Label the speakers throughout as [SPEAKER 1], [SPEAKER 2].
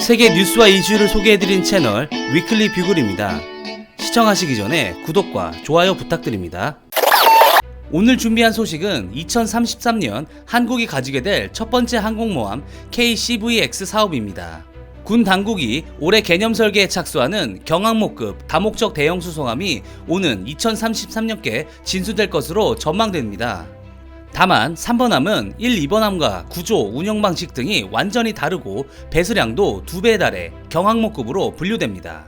[SPEAKER 1] 세계 뉴스와 이슈를 소개해드린 채널 위클리 뷰글입니다. 시청하시기 전에 구독과 좋아요 부탁드립니다. 오늘 준비한 소식은 2033년 한국이 가지게 될 첫 번째 항공모함 KCVX 사업입니다. 군 당국이 올해 개념 설계에 착수하는 경항모급 다목적 대형 수송함이 오는 2033년께 진수될 것으로 전망됩니다. 다만 3번함은 1, 2번함과 구조, 운영 방식 등이 완전히 다르고 배수량도 2배에 달해 경항모급으로 분류됩니다.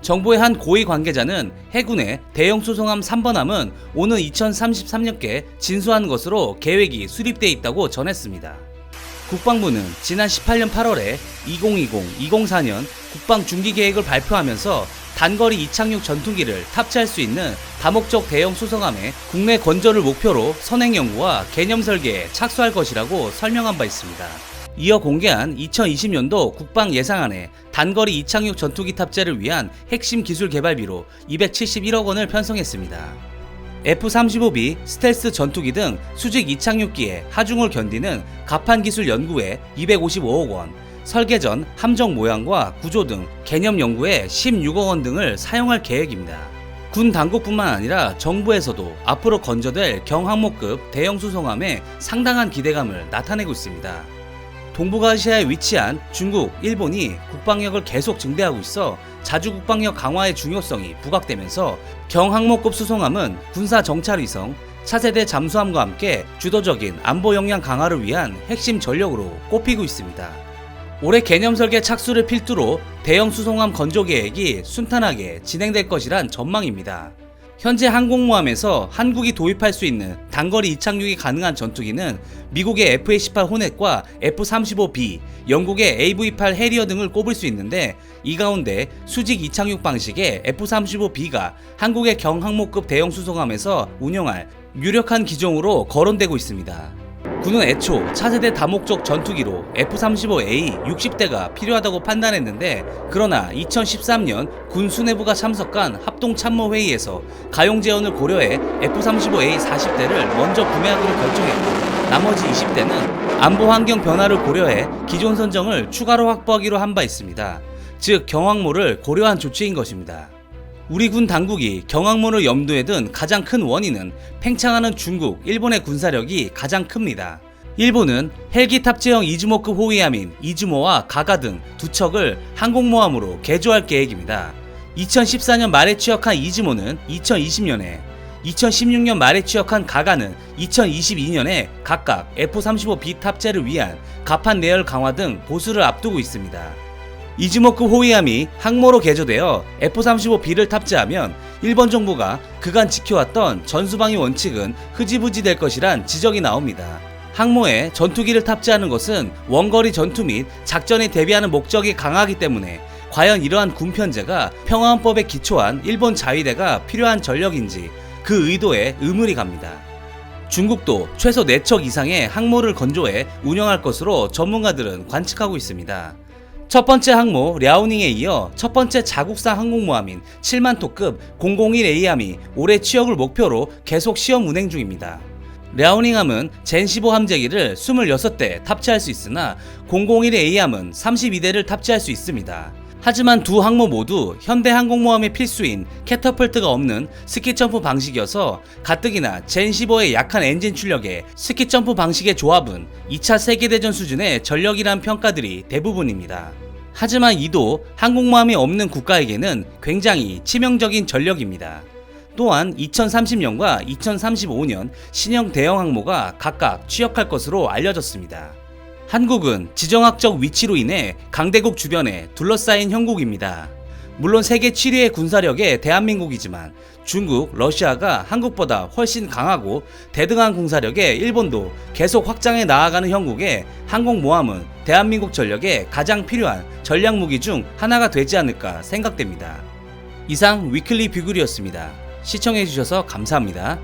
[SPEAKER 1] 정부의 한 고위 관계자는 해군의 대형 수송함 3번함은 오는 2033년께 진수하는 것으로 계획이 수립돼 있다고 전했습니다. 국방부는 지난 18년 8월에 2020-2024년 국방 중기 계획을 발표하면서 단거리 이착륙 전투기를 탑재할 수 있는 다목적 대형 수송함의 국내 건조를 목표로 선행 연구와 개념 설계에 착수할 것이라고 설명한 바 있습니다. 이어 공개한 2020년도 국방 예산안에 단거리 이착륙 전투기 탑재를 위한 핵심 기술 개발비로 271억 원을 편성했습니다. F-35B 스텔스 전투기 등 수직 이착륙기의 하중을 견디는 갑판 기술 연구에 255억 원, 설계 전 함정 모양과 구조 등 개념 연구에 16억 원 등을 사용할 계획입니다. 군 당국뿐만 아니라 정부에서도 앞으로 건조될 경항모급 대형 수송함에 상당한 기대감을 나타내고 있습니다. 동북아시아에 위치한 중국, 일본이 국방력을 계속 증대하고 있어 자주 국방력 강화의 중요성이 부각되면서 경항모급 수송함은 군사 정찰위성, 차세대 잠수함과 함께 주도적인 안보 역량 강화를 위한 핵심 전력으로 꼽히고 있습니다. 올해 개념 설계 착수를 필두로 대형 수송함 건조 계획이 순탄하게 진행될 것이란 전망입니다. 현재 항공모함에서 한국이 도입할 수 있는 단거리 이착륙이 가능한 전투기는 미국의 F-18 호넷과 F-35B, 영국의 AV-8 해리어 등을 꼽을 수 있는데 이 가운데 수직 이착륙 방식의 F-35B가 한국의 경항모급 대형 수송함에서 운영할 유력한 기종으로 거론되고 있습니다. 군은 애초 차세대 다목적 전투기로 F-35A 60대가 필요하다고 판단했는데 그러나 2013년 군 수뇌부가 참석한 합동참모회의에서 가용 재원을 고려해 F-35A 40대를 먼저 구매하기로 결정했고 나머지 20대는 안보 환경 변화를 고려해 기존 선정을 추가로 확보하기로 한 바 있습니다. 즉 경항모를 고려한 조치인 것입니다. 우리 군 당국이 경항모를 염두에 둔 가장 큰 원인은 팽창하는 중국, 일본의 군사력이 가장 큽니다. 일본은 헬기 탑재형 이즈모급 호위함인 이즈모와 가가 등 두 척을 항공모함으로 개조할 계획입니다. 2014년 말에 취역한 이즈모는 2020년에, 2016년 말에 취역한 가가는 2022년에 각각 F-35B 탑재를 위한 갑판 내열 강화 등 보수를 앞두고 있습니다. 이즈모급 호위함이 항모로 개조되어 F-35B를 탑재하면 일본 정부가 그간 지켜왔던 전수방위 원칙은 흐지부지 될 것이란 지적이 나옵니다. 항모에 전투기를 탑재하는 것은 원거리 전투 및 작전에 대비하는 목적이 강하기 때문에 과연 이러한 군 편제가 평화헌법에 기초한 일본 자위대가 필요한 전력인지 그 의도에 의문이 갑니다. 중국도 최소 4척 이상의 항모를 건조해 운영할 것으로 전문가들은 관측하고 있습니다. 첫 번째 항모 랴오닝에 이어 첫 번째 자국산 항공모함인 7만톤급 001A함이 올해 취역을 목표로 계속 시험 운행 중입니다. 랴오닝함은 젠15 함재기를 26대 탑재할 수 있으나 001A함은 32대를 탑재할 수 있습니다. 하지만 두 항모 모두 현대 항공모함의 필수인 캐터펄트가 없는 스키점프 방식이어서 가뜩이나 젠15의 약한 엔진 출력에 스키점프 방식의 조합은 2차 세계대전 수준의 전력이란 평가들이 대부분입니다. 하지만 이도 항공모함이 없는 국가에게는 굉장히 치명적인 전력입니다. 또한 2030년과 2035년 신형 대형 항모가 각각 취역할 것으로 알려졌습니다. 한국은 지정학적 위치로 인해 강대국 주변에 둘러싸인 형국입니다. 물론 세계 7위의 군사력의 대한민국이지만 중국, 러시아가 한국보다 훨씬 강하고 대등한 군사력의 일본도 계속 확장해 나아가는 형국에 항공모함은 대한민국 전력에 가장 필요한 전략무기 중 하나가 되지 않을까 생각됩니다. 이상 위클리 뷰글이었습니다. 시청해주셔서 감사합니다.